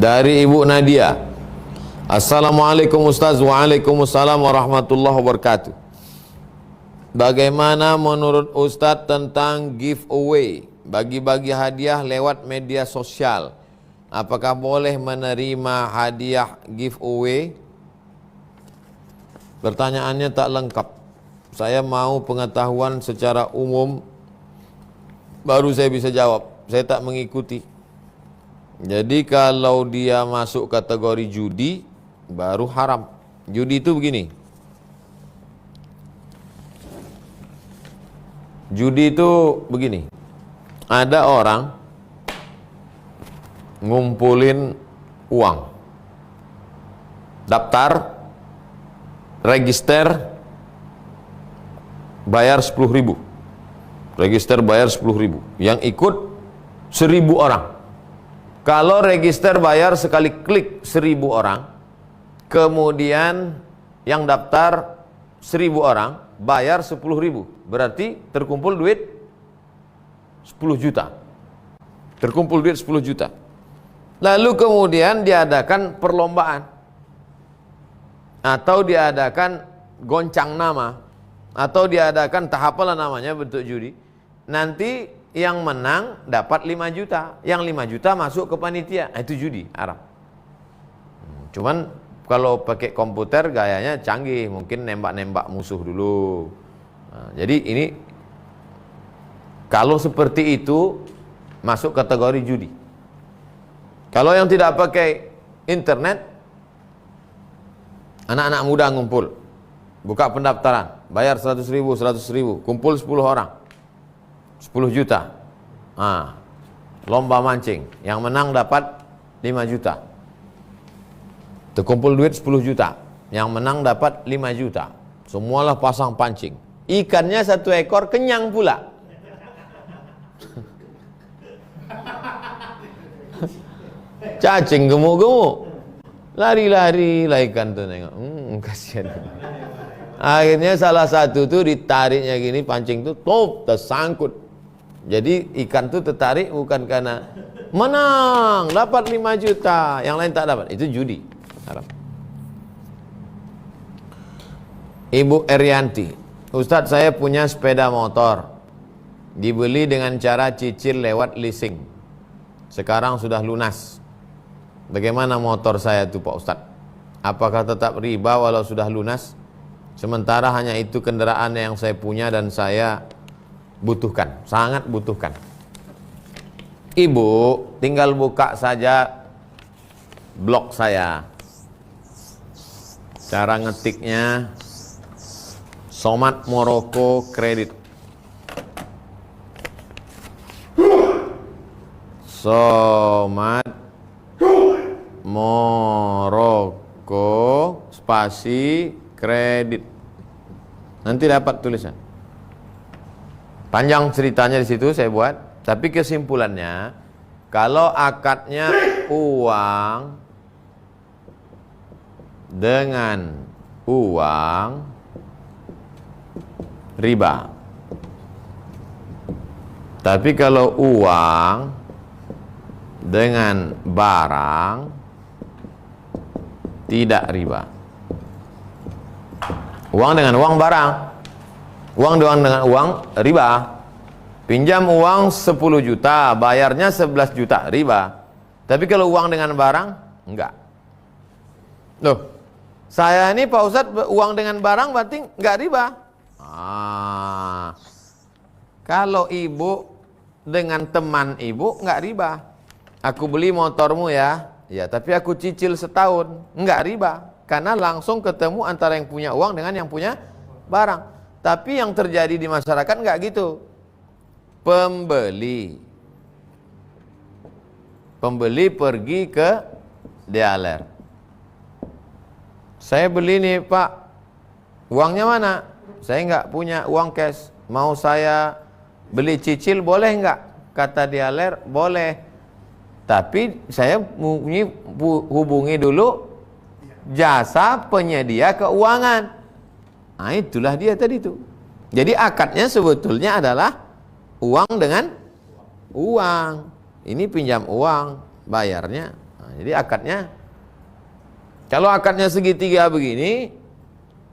Dari Ibu Nadia. Assalamualaikum Ustaz. Waalaikumsalam warahmatullahi wabarakatuh. Bagaimana menurut Ustaz tentang giveaway, bagi-bagi hadiah lewat media sosial? Apakah boleh menerima hadiah giveaway? Pertanyaannya tak lengkap. Saya mau pengetahuan secara umum, baru saya bisa jawab. Saya tak mengikuti. Jadi kalau dia masuk kategori judi, baru haram. Judi itu begini. Judi itu begini. Ada orang ngumpulin uang, daftar, register, bayar 10.000. Register bayar 10.000. Yang ikut 1.000 orang. Kalau register bayar sekali klik 1.000 orang, kemudian yang daftar 1.000 orang bayar 10.000, berarti terkumpul duit 10 juta. Terkumpul duit 10 juta. Lalu kemudian diadakan perlombaan, atau diadakan goncang nama, atau diadakan tahapalah namanya, bentuk judi. Nanti yang menang dapat 5 juta, yang 5 juta masuk ke panitia. Itu judi, haram. Cuman kalau pakai komputer gayanya canggih, mungkin nembak-nembak musuh dulu. Jadi ini kalau seperti itu masuk kategori judi. Kalau yang tidak pakai internet, anak-anak muda ngumpul, buka pendaftaran, bayar 100.000, 100.000, kumpul 10 orang, 10 juta. Lomba mancing, yang menang dapat 5 juta. Terkumpul duit 10 juta, yang menang dapat 5 juta. Semualah pasang pancing. Ikannya 1 ekor, kenyang pula. Cacing gemuk-gemuk. Lari-lari lah ikan tuh nengok. Kasihan. Akhirnya salah satu tuh ditariknya gini, pancing tuh top tersangkut. Jadi ikan tuh tertarik bukan karena menang dapat 5 juta, yang lain tak dapat. Itu judi, haram. Ibu Erianti, Ustadz, saya punya sepeda motor, dibeli dengan cara cicil lewat leasing. Sekarang sudah lunas. Bagaimana motor saya itu Pak Ustadz? Apakah tetap riba walau sudah lunas? Sementara hanya itu kendaraan yang saya punya dan saya butuhkan, sangat butuhkan. Ibu tinggal buka saja blog saya. Cara ngetiknya Somad Moroko Kredit. Somad Moroko spasi kredit. Nanti dapat tulisan. Panjang ceritanya di situ saya buat, tapi kesimpulannya kalau akadnya uang dengan uang, riba. Tapi kalau uang dengan barang, tidak riba. Uang dengan uang, barang. Uang dengan uang, riba. Pinjam uang 10 juta, bayarnya 11 juta, riba. Tapi kalau uang dengan barang, enggak. Loh, saya ini Pak Ustadz uang dengan barang berarti enggak riba. Kalau ibu dengan teman ibu enggak riba. Aku beli motormu ya, tapi aku cicil setahun, enggak riba. Karena langsung ketemu antara yang punya uang dengan yang punya barang. Tapi yang terjadi di masyarakat enggak gitu. Pembeli pergi ke dealer. Saya beli nih Pak, uangnya mana? Saya enggak punya uang cash. Mau saya beli cicil boleh enggak? Kata dealer, boleh. Tapi saya hubungi dulu jasa penyedia keuangan. Itulah dia tadi itu. Jadi akadnya sebetulnya adalah uang dengan uang. Ini pinjam uang, bayarnya Nah, jadi akadnya, kalau akadnya segitiga begini,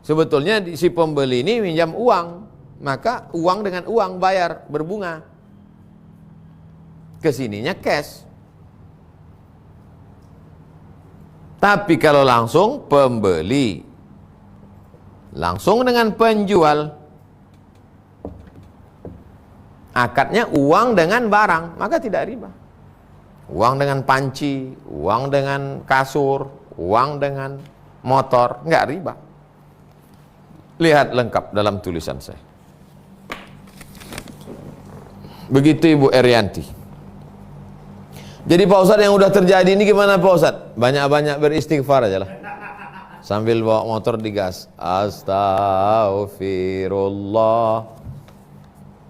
sebetulnya si pembeli ini minjam uang, maka uang dengan uang bayar berbunga. Kesininya cash. Tapi kalau langsung pembeli, langsung dengan penjual, akadnya uang dengan barang, maka tidak riba. Uang dengan panci, uang dengan kasur, uang dengan motor, enggak riba. Lihat lengkap dalam tulisan saya. Begitu Ibu Erianti. Jadi Pak Ustadz, yang udah terjadi ini gimana Pak Ustadz? Banyak-banyak beristighfar aja lah. Sambil bawa motor digas. Astaghfirullah.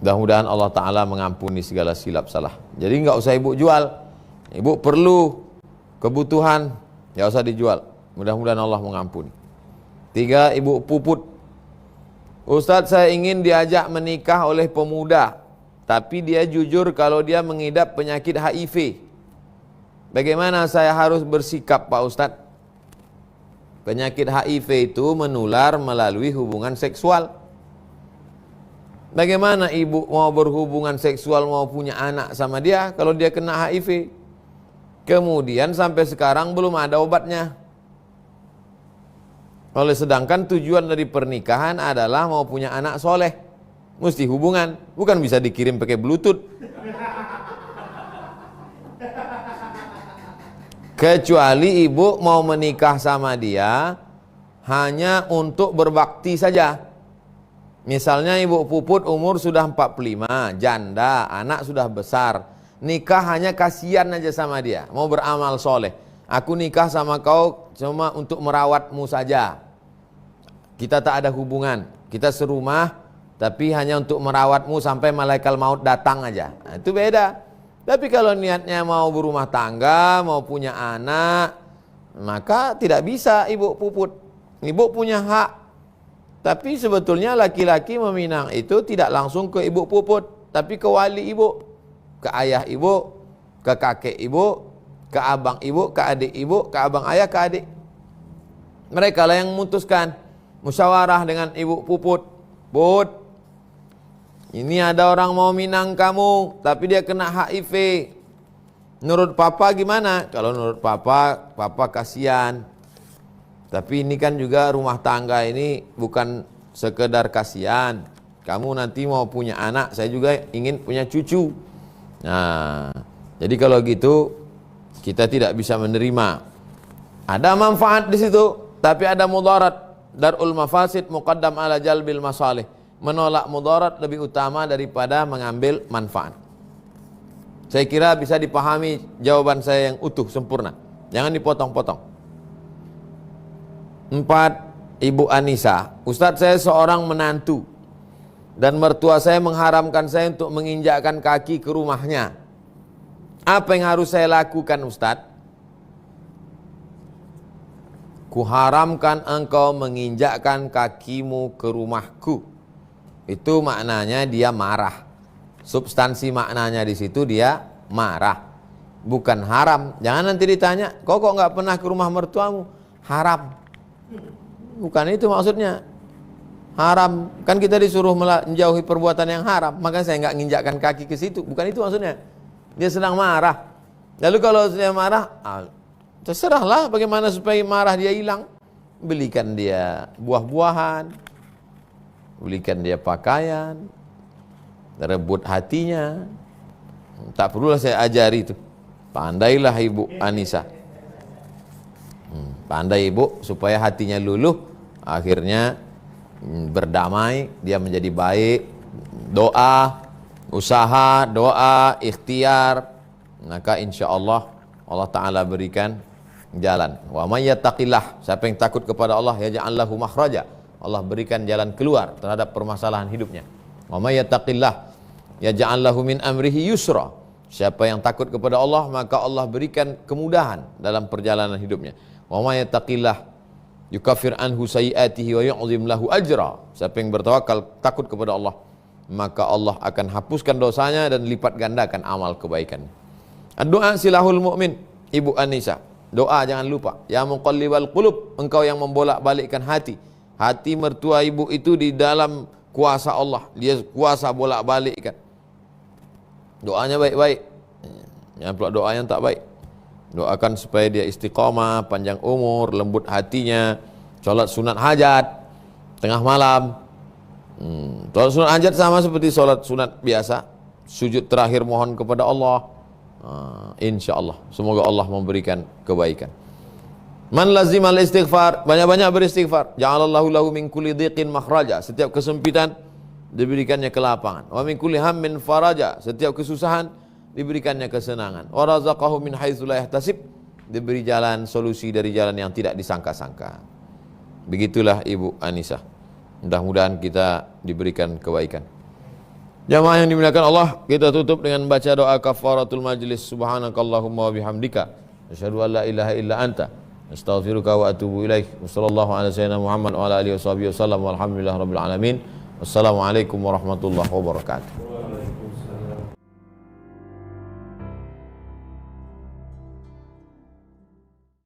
Mudah-mudahan Allah Ta'ala mengampuni segala silap salah. Jadi nggak usah Ibu jual. Ibu perlu kebutuhan, nggak usah dijual. Mudah-mudahan Allah mengampuni. 3, Ibu Puput. Ustadz, saya ingin diajak menikah oleh pemuda, tapi dia jujur kalau dia mengidap penyakit HIV. Bagaimana saya harus bersikap Pak Ustadz? Penyakit HIV itu menular melalui hubungan seksual. Bagaimana ibu mau berhubungan seksual, mau punya anak sama dia kalau dia kena HIV? Kemudian sampai sekarang belum ada obatnya. Oleh sedangkan tujuan dari pernikahan adalah mau punya anak soleh. Mesti hubungan, bukan bisa dikirim pakai Bluetooth. Kecuali ibu mau menikah sama dia hanya untuk berbakti saja. Misalnya Ibu Puput umur sudah 45, janda, anak sudah besar. Nikah hanya kasihan aja sama dia, mau beramal soleh. Aku nikah sama kau cuma untuk merawatmu saja. Kita tak ada hubungan, kita serumah tapi hanya untuk merawatmu sampai malaikat maut datang aja. Nah, itu beda. Tapi kalau niatnya mau berumah tangga, mau punya anak, maka tidak bisa Ibu Puput. Ibu punya hak. Tapi sebetulnya laki-laki meminang itu tidak langsung ke Ibu Puput, tapi ke wali ibu, ke ayah ibu, ke kakek ibu, ke abang ibu, ke adik ibu, ke abang ayah, ke adik. Mereka lah yang memutuskan. Musyawarah dengan Ibu Puput. Put, ini ada orang mau minang kamu, tapi dia kena HIV. Menurut papa gimana? Kalau menurut papa, papa kasihan. Tapi ini kan juga rumah tangga ini bukan sekedar kasihan. Kamu nanti mau punya anak, saya juga ingin punya cucu. Nah, jadi kalau gitu kita tidak bisa menerima. Ada manfaat di situ, tapi ada mudarat. Darul mafasid muqaddam ala jalbil masalih. Menolak mudarat lebih utama daripada mengambil manfaat. Saya kira bisa dipahami jawaban saya yang utuh, sempurna. Jangan dipotong-potong. 4, Ibu Anissa. Ustadz, saya seorang menantu dan mertua saya mengharamkan saya untuk menginjakkan kaki ke rumahnya. Apa yang harus saya lakukan Ustadz? Kuharamkan engkau menginjakkan kakimu ke rumahku. Itu maknanya dia marah. Substansi maknanya di situ dia marah, bukan haram. Jangan nanti ditanya, kok nggak pernah ke rumah mertuamu? Haram. Bukan itu maksudnya. Haram. Kan kita disuruh menjauhi perbuatan yang haram. Maka saya nggak nginjakkan kaki ke situ. Bukan itu maksudnya. Dia sedang marah. Lalu kalau dia marah, terserahlah bagaimana supaya marah dia hilang. Belikan dia buah-buahan, belikan dia pakaian, rebut hatinya. Tak perlulah saya ajari itu. Pandailah Ibu Anissa. Pandai Ibu supaya hatinya luluh. Akhirnya berdamai, dia menjadi baik. Doa, usaha, doa, ikhtiar. Maka insya Allah Allah Ta'ala berikan jalan. Wa may yattaqillah, siapa yang takut kepada Allah, yaj'al lahu makhraja, Allah berikan jalan keluar terhadap permasalahan hidupnya. Wa may yattaqillah yaj'al lahu min amrihi yusra, siapa yang takut kepada Allah maka Allah berikan kemudahan dalam perjalanan hidupnya. Wa may yattaqillah yukaffir anhu sayiatihi wa yu'zim lahu ajra, siapa yang bertawakal takut kepada Allah maka Allah akan hapuskan dosanya dan lipat gandakan amal kebaikannya. Doa silahul mu'min, Ibu Anissa. Doa jangan lupa. Ya muqallibal qulub, engkau yang membolak-balikkan hati. Hati mertua ibu itu di dalam kuasa Allah. Dia kuasa bolak-balikkan. Doanya baik-baik. Jangan pula doa yang tak baik. Doakan supaya dia istiqamah, panjang umur, lembut hatinya, solat sunat hajat tengah malam. Solat sunat hajat sama seperti solat sunat biasa. Sujud terakhir mohon kepada Allah. InsyaAllah semoga Allah memberikan kebaikan. Man lazimal istighfar, banyak-banyak beristighfar. Ja'alallahu lahu min kulli dhiqin makhraja, setiap kesempitan diberikannya kelapangan. Wa min kulli hammin faraja, setiap kesusahan diberikannya kesenangan. Wa razaqahu min haitsu la yahtasib, diberi jalan solusi dari jalan yang tidak disangka-sangka. Begitulah Ibu Anissa. Mudah-mudahan kita diberikan kebaikan. Jamaah yang dimuliakan Allah, kita tutup dengan baca doa kafaratul majlis. Subhanakallahumma wa bihamdika asyhadu an la ilaha illa anta astaghfiruka wa atubu ilaik. Wassallallahu ala sayyidina Muhammad wa ala alihi washabihi wasallam walhamdulillahirabbil alamin. Wassalamualaikum warahmatullahi wabarakatuh.